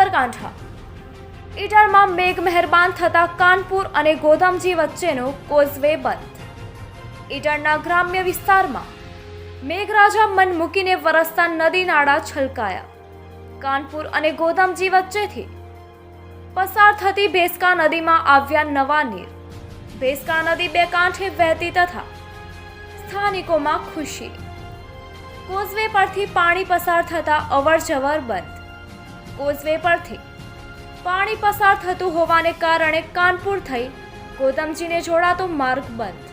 સાબરકાંઠા ઈડરમાં મેઘ મહેરબાન થતા કાનપુર અને ગોધામજી વચ્ચેનો કોઝવે બંધ. ઈડરના ગ્રામ્ય વિસ્તારમાં મેઘરાજા મન મૂકીને વરસતા નદી નાળા છલકાયા. કાનપુર અને ગોધામજી વચ્ચેથી પસાર થતી ભેસકા નદીમાં આવ્યા નવા નીર. ભેસકા નદી બે કાંઠે વહેતી તથા સ્થાનિકોમાં ખુશી. કોઝવે પરથી પાણી પસાર થતા અવરજવર બંધ. કોઝવે પરથી પાણી પસાર થતું હોવાને કારણે કાનપુર થઈ ગોધામજીને જોડાતો માર્ગ બંધ.